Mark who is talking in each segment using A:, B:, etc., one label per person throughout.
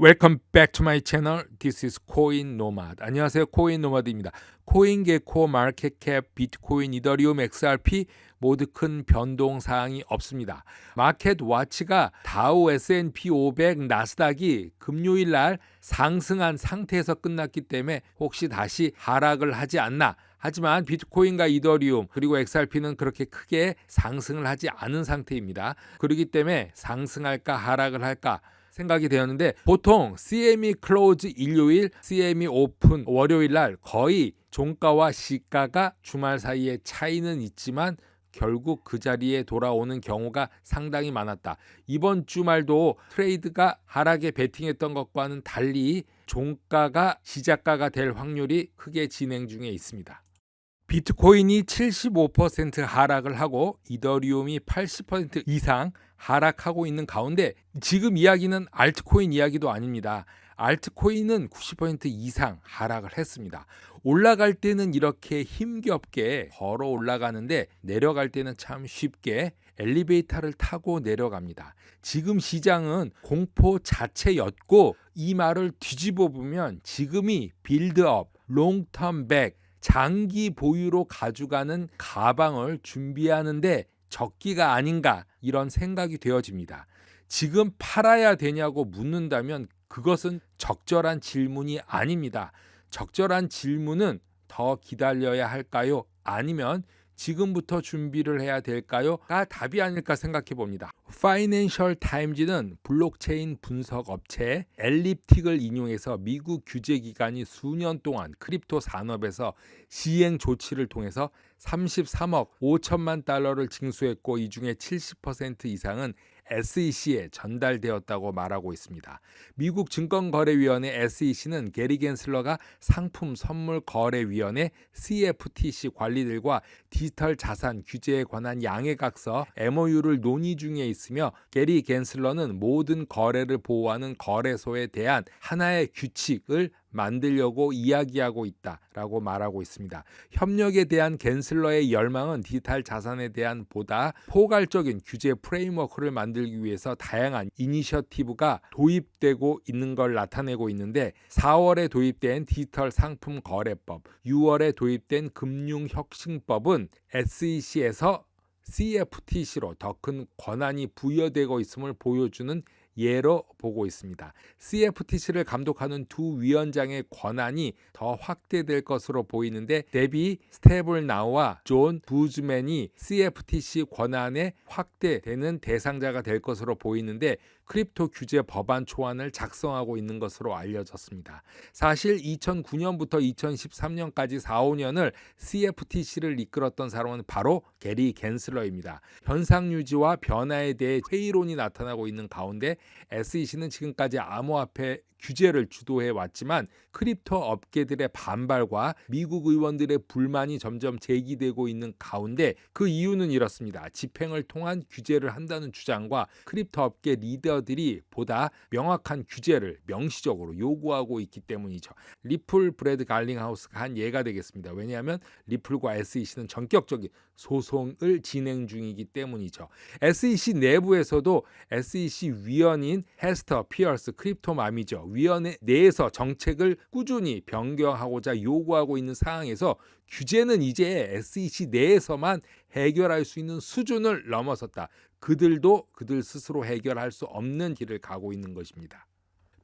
A: Welcome back to my channel. This is 코인 노마드. 안녕하세요. 코인 노마드입니다. 코인 개코, 마켓캡, 비트코인, 이더리움, XRP 모두 큰 변동 사항이 없습니다. 마켓 와치가 다우, S&P 500, 나스닥이 금요일 날 상승한 상태에서 끝났기 때문에 혹시 다시 하락을 하지 않나. 하지만 비트코인과 이더리움 그리고 XRP는 그렇게 크게 상승을 하지 않은 상태입니다. 그렇기 때문에 상승할까 하락을 할까 생각이 되었는데, 보통 CME 클로즈 일요일, CME 오픈 월요일 날 거의 종가와 시가가 주말 사이에 차이는 있지만 결국 그 자리에 돌아오는 경우가 상당히 많았다. 이번 주말도 트레이드가 하락에 베팅했던 것과는 달리 종가가 시작가가 될 확률이 크게 진행 중에 있습니다. 비트코인이 75% 하락을 하고 이더리움이 80% 이상 하락하고 있는 가운데, 지금 이야기는 알트코인 이야기도 아닙니다. 알트코인은 90% 이상 하락을 했습니다. 올라갈 때는 이렇게 힘겹게 걸어 올라가는데 내려갈 때는 참 쉽게 엘리베이터를 타고 내려갑니다. 지금 시장은 공포 자체였고, 이 말을 뒤집어 보면 지금이 빌드업, 롱텀 백, 장기 보유로 가져가는 가방을 준비하는데 적기가 아닌가, 이런 생각이 되어집니다. 지금 팔아야 되냐고 묻는다면 그것은 적절한 질문이 아닙니다. 적절한 질문은 더 기다려야 할까요? 아니면 지금부터 준비를 해야 될까요?가 답이 아닐까 생각해 봅니다. 파이낸셜 타임즈는 블록체인 분석 업체 엘립틱을 인용해서 미국 규제기관이 수년 동안 크립토 산업에서 시행 조치를 통해서 33억 5천만 달러를 징수했고, 이 중에 70% 이상은 SEC에 전달되었다고 말하고 있습니다. 미국 증권거래위원회 SEC는 게리 겐슬러가 상품 선물 거래위원회 CFTC 관리들과 디지털 자산 규제에 관한 양해각서 MOU를 논의 중에 있으며, 게리 겐슬러는 모든 거래를 보호하는 거래소에 대한 하나의 규칙을 만들려고 이야기하고 있다라고 말하고 있습니다. 협력에 대한 겐슬러의 열망은 디지털 자산에 대한 보다 포괄적인 규제 프레임워크를 만들기 위해서 다양한 이니셔티브가 도입되고 있는 걸 나타내고 있는데, 4월에 도입된 디지털 상품 거래법, 6월에 도입된 금융혁신법은 SEC에서 CFTC로 더 큰 권한이 부여되고 있음을 보여주는 예로 보고 있습니다. CFTC를 감독하는 두 위원장의 권한이 더 확대될 것으로 보이는데, 데비 스테블나우와 존 부즈맨이 CFTC 권한에 확대되는 대상자가 될 것으로 보이는데, 크립토 규제 법안 초안을 작성하고 있는 것으로 알려졌습니다. 사실 2009년부터 2013년까지 4, 5년을 CFTC를 이끌었던 사람은 바로 게리 겐슬러입니다. 현상 유지와 변화에 대해 회의론이 나타나고 있는 가운데 SEC는 지금까지 암호화폐 규제를 주도해 왔지만, 크립토 업계들의 반발과 미국 의원들의 불만이 점점 제기되고 있는 가운데, 그 이유는 이렇습니다. 집행을 통한 규제를 한다는 주장과 크립토 업계 리더들이 보다 명확한 규제를 명시적으로 요구하고 있기 때문이죠. 리플 브래드 갈링하우스가 한 예가 되겠습니다. 왜냐하면 리플과 SEC는 전격적인 소송을 진행 중이기 때문이죠. SEC 내부에서도 SEC 위원인 헤스터 피어스 크립토맘이죠. 위원회 내에서 정책을 꾸준히 변경하고자 요구하고 있는 상황에서 규제는 이제 SEC 내에서만 해결할 수 있는 수준을 넘어섰다. 그들도 그들 스스로 해결할 수 없는 길을 가고 있는 것입니다.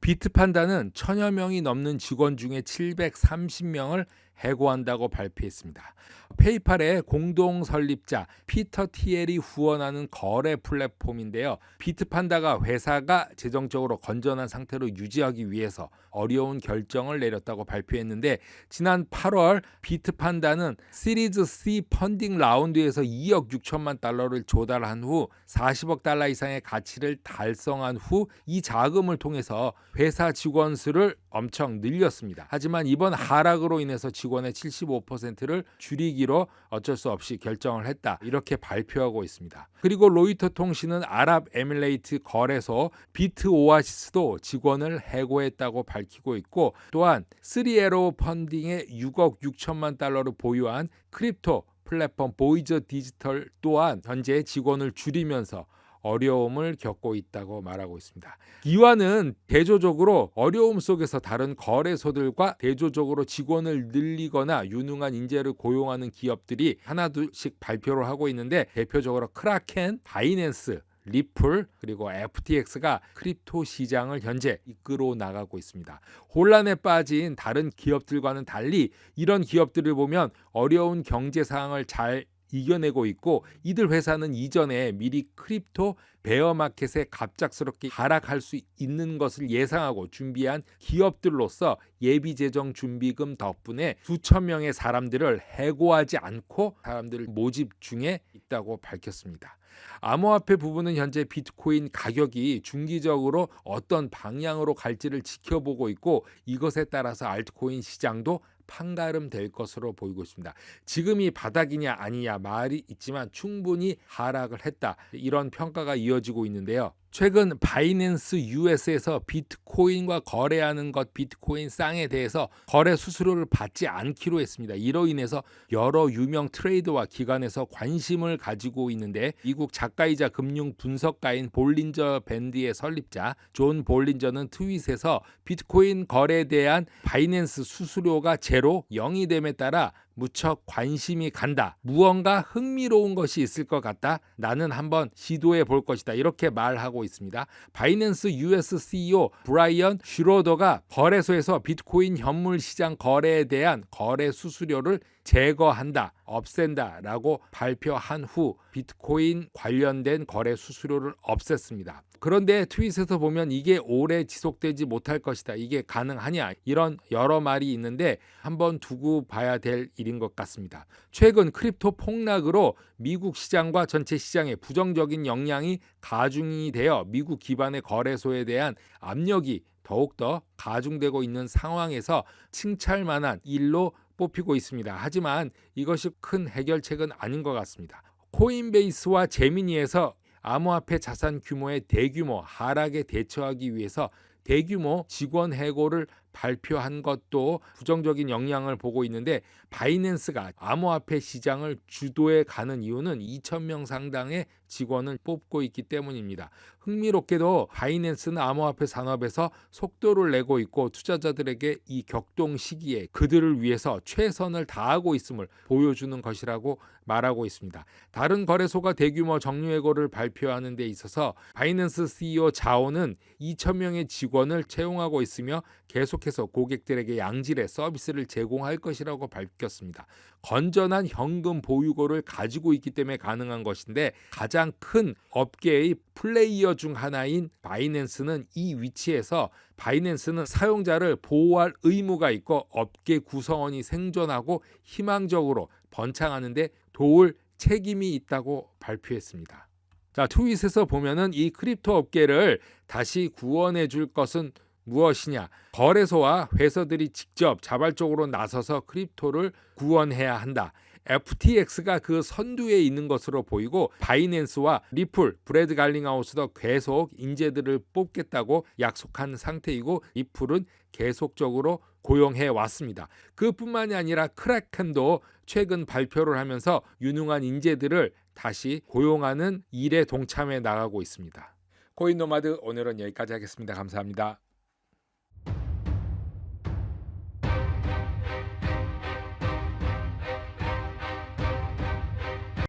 A: 비트판다는 1000여 명이 넘는 직원 중에 730명을 해고한다고 발표했습니다. 페이팔의 공동 설립자 피터 티엘이 후원하는 거래 플랫폼인데요. 비트판다가 회사가 재정적으로 건전한 상태로 유지하기 위해서 어려운 결정을 내렸다고 발표했는데, 지난 8월 비트판다는 시리즈 C 펀딩 라운드에서 2억 6천만 달러를 조달한 후 40억 달러 이상의 가치를 달성한 후 이 자금을 통해서 회사 직원 수를 엄청 늘렸습니다. 하지만 이번 하락으로 인해서 직원의 75%를 줄이기로 어쩔 수 없이 결정을 했다, 이렇게 발표하고 있습니다. 그리고 로이터 통신은 아랍에미레이트 거래소 비트 오아시스도 직원을 해고했다고 밝히고 있고, 또한 3에로 펀딩의 6억 6천만 달러를 보유한 크립토 플랫폼 보이저 디지털 또한 현재 직원을 줄이면서 어려움을 겪고 있다고 말하고 있습니다. 기관은 대조적으로 어려움 속에서 다른 거래소들과 대조적으로 직원을 늘리거나 유능한 인재를 고용하는 기업들이 하나둘씩 발표를 하고 있는데, 대표적으로 크라켄, 바이낸스, 리플 그리고 FTX가 크립토 시장을 현재 이끌어 나가고 있습니다. 혼란에 빠진 다른 기업들과는 달리 이런 기업들을 보면 어려운 경제 상황을 잘 이겨내고 있고, 이들 회사는 이전에 미리 크립토 베어마켓에 갑작스럽게 하락할 수 있는 것을 예상하고 준비한 기업들로서 예비재정 준비금 덕분에 수천 명의 사람들을 해고하지 않고 사람들 모집 중에 있다고 밝혔습니다. 암호화폐 부분은 현재 비트코인 가격이 중기적으로 어떤 방향으로 갈지를 지켜보고 있고, 이것에 따라서 알트코인 시장도 판가름 될 것으로 보이고 있습니다. 지금이 바닥이냐 아니냐 말이 있지만 충분히 하락을 했다, 이런 평가가 이어지고 있는데요. 최근 바이낸스 US에서 비트코인과 거래하는 것 비트코인 쌍에 대해서 거래 수수료를 받지 않기로 했습니다. 이로 인해서 여러 유명 트레이더와 기관에서 관심을 가지고 있는데, 미국 작가이자 금융 분석가인 볼린저 밴드의 설립자 존 볼린저는 트윗에서 비트코인 거래에 대한 바이낸스 수수료가 제로 0이 됨에 따라 무척 관심이 간다. 무언가 흥미로운 것이 있을 것 같다. 나는 한번 시도해 볼 것이다. 이렇게 말하고 있습니다. 바이낸스 US CEO 브라이언 슈로더가 거래소에서 비트코인 현물 시장 거래에 대한 거래 수수료를 제거한다, 없앤다 라고 발표한 후 비트코인 관련된 거래 수수료를 없앴습니다. 그런데 트윗에서 보면 이게 오래 지속되지 못할 것이다, 이게 가능하냐, 이런 여러 말이 있는데 한번 두고 봐야 될 일인 것 같습니다. 최근 크립토 폭락으로 미국 시장과 전체 시장에 부정적인 영향이 가중이 되어 미국 기반의 거래소에 대한 압력이 더욱더 가중되고 있는 상황에서 칭찬만한 일로 뽑히고 있습니다. 하지만 이것이 큰 해결책은 아닌 것 같습니다. 코인베이스와 제미니에서 암호화폐 자산 규모의 대규모 하락에 대처하기 위해서 대규모 직원 해고를 발표한 것도 부정적인 영향을 보고 있는데, 바이낸스가 암호화폐 시장을 주도해 가는 이유는 2,000명 상당의 직원을 뽑고 있기 때문입니다. 흥미롭게도 바이낸스는 암호화폐 산업에서 속도를 내고 있고 투자자들에게 이 격동 시기에 그들을 위해서 최선을 다하고 있음을 보여주는 것이라고 말하고 있습니다. 다른 거래소가 대규모 정리해고를 발표하는 데 있어서 바이낸스 CEO 자오는 2,000명의 직원을 채용하고 있으며 계속해서 고객들에게 양질의 서비스를 제공할 것이라고 밝혔습니다. 건전한 현금 보유고를 가지고 있기 때문에 가능한 것인데, 가장 큰 업계의 플레이어 중 하나인 바이낸스는 이 위치에서 바이낸스는 사용자를 보호할 의무가 있고 업계 구성원이 생존하고 희망적으로 번창하는 데 도울 책임이 있다고 발표했습니다. 자, 트윗에서 보면은 이 크립토 업계를 다시 구원해 줄 것은 무엇이냐? 거래소와 회사들이 직접 자발적으로 나서서 크립토를 구원해야 한다. FTX가 그 선두에 있는 것으로 보이고, 바이낸스와 리플, 브래드 갈링하우스도 계속 인재들을 뽑겠다고 약속한 상태이고, 리플은 계속적으로 고용해 왔습니다. 그뿐만이 아니라 크라켄도 최근 발표를 하면서 유능한 인재들을 다시 고용하는 일에 동참해 나가고 있습니다. 코인 노마드 오늘은 여기까지 하겠습니다. 감사합니다.